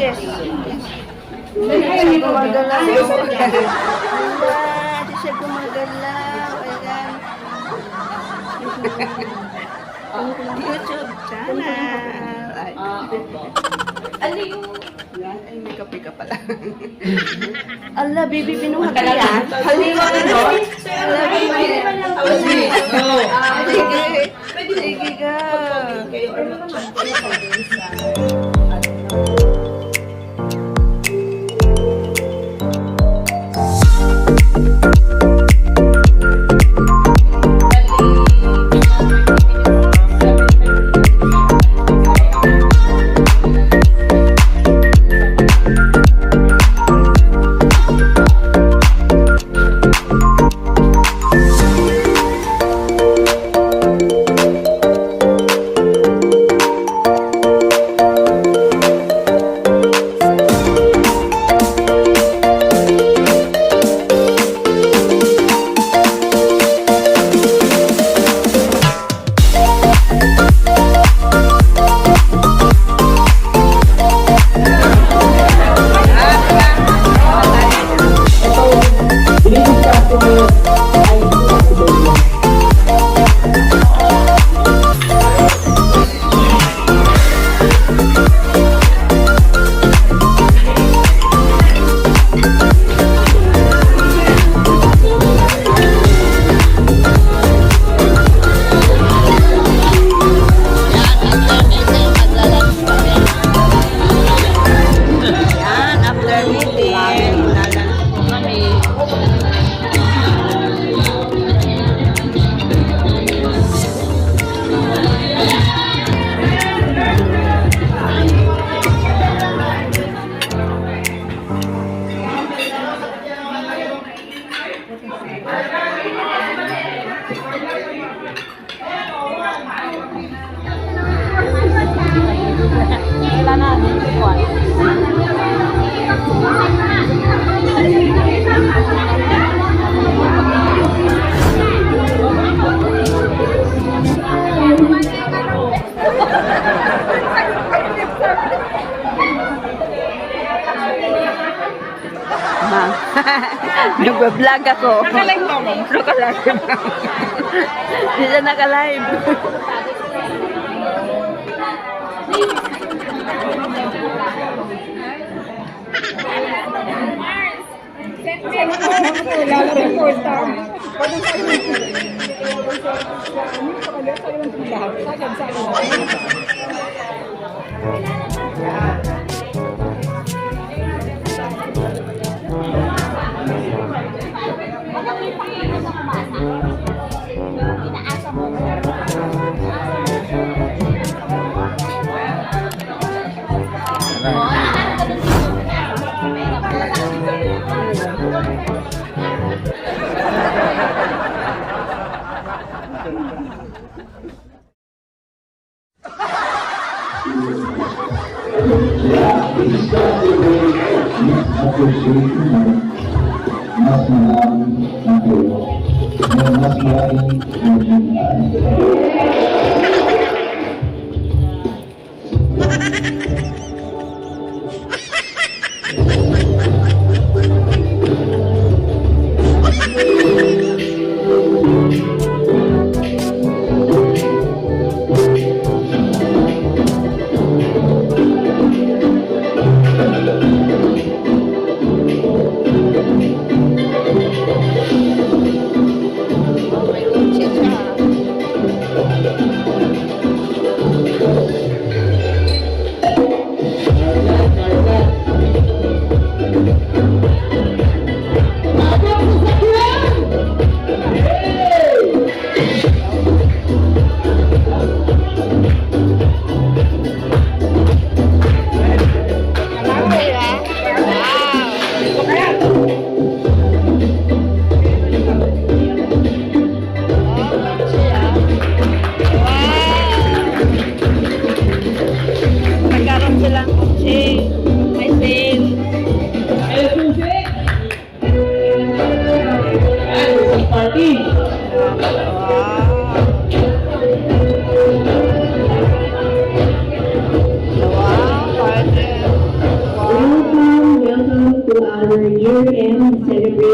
Yes. Hindi siya gumagalaw. Hindi siya gumagalaw. Ayan. YouTube channel. Ay. Ano yung... Ay, may kape ka pala. Ala, baby, binuhat ka yan. Halika na, no? Ala, baby. Sige. Sige ka. Nagbablog ako. Nakalive mo mo? Nakalive. Hindi siya nakalive. Mas maraming natuwa. Mas maraming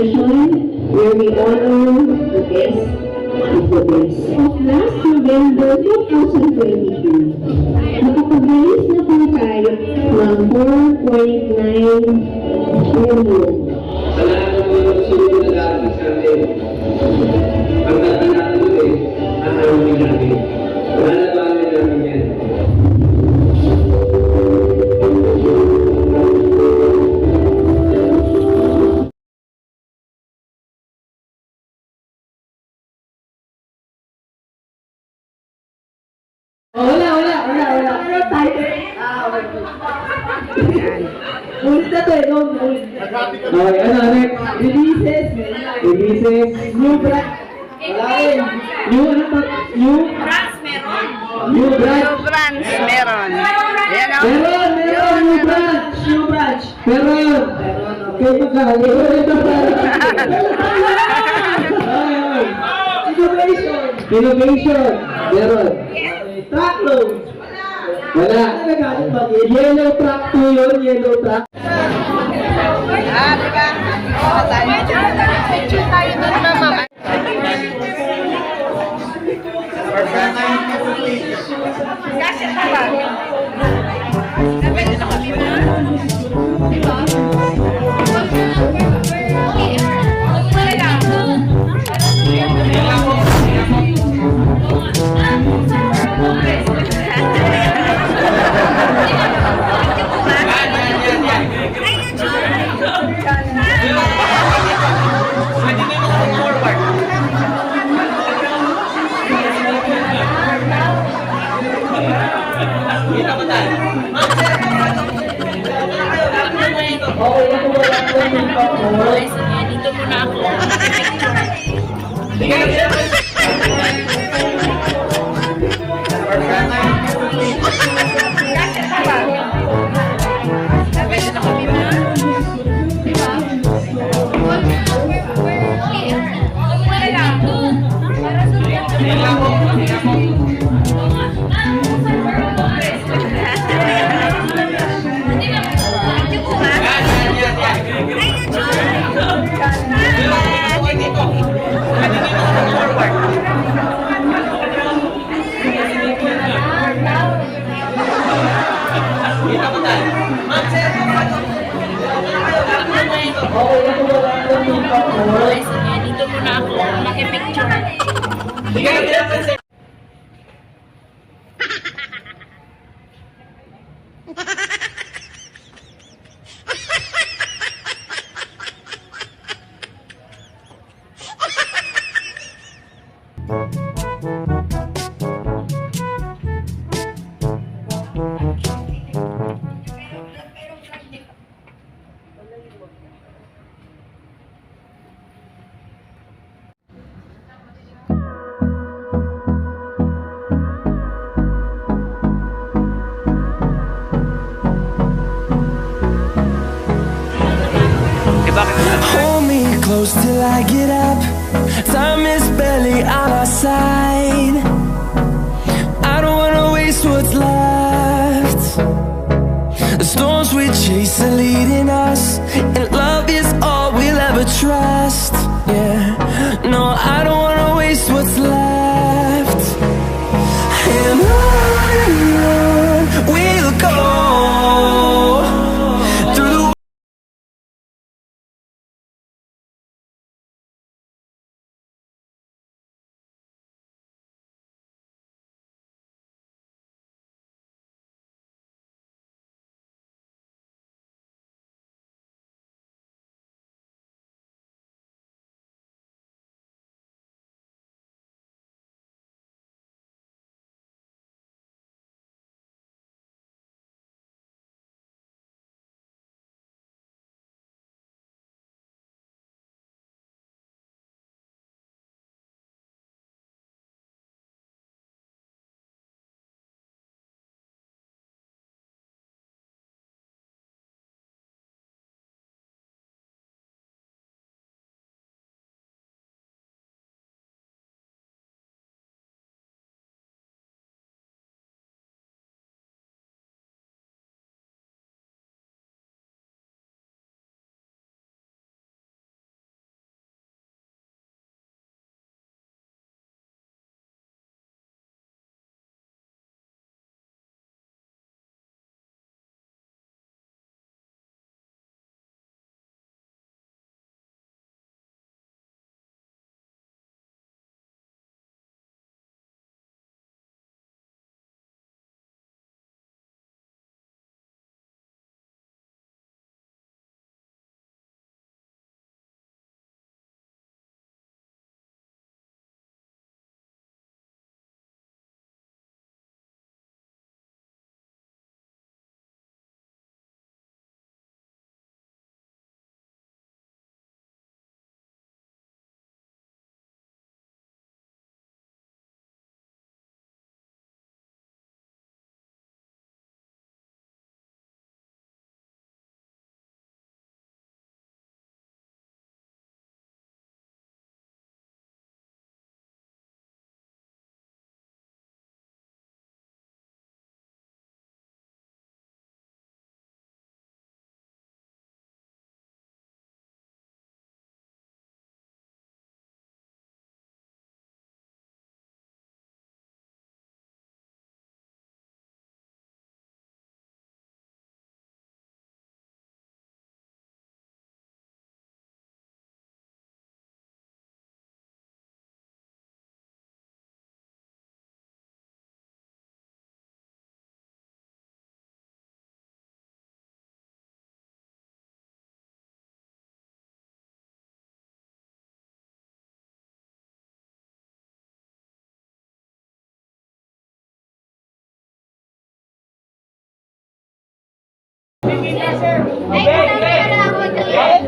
celebration where we honor the best of the best. Of last November 2022, nakapag-release na po tayo ng 4.9 million. Sa lahat ng mga susunod na darating sa atin, ang dating natin ulit, ang harapin natin. Lalabanan namin yan. Wala. Ulit na to eh, no? Okay, ano, next? Releases. Releases. New brand. Wala rin. New ano to? New brand. New brands, meron. Ayan o. Meron. New branch. Meron! Okay, magkahali. Innovation. Innovation. Meron. Truckload. Wala. Nagalit ba? Yellow truck po yun, yellow truck. Ah, diba? Picture tayo dun, mama. Kasi tama. Pwede na kami na. Dito muna ako. Pwede na kami na. Dito muna ako. Makipicture. Hold me close till I get up. Time is barely on our side. I don't wanna waste what's left. The storms we chase are leading us, and love is all we'll ever trust. Yeah, no, I don't wanna waste what's left. And on we'll go.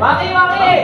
Maki, maki!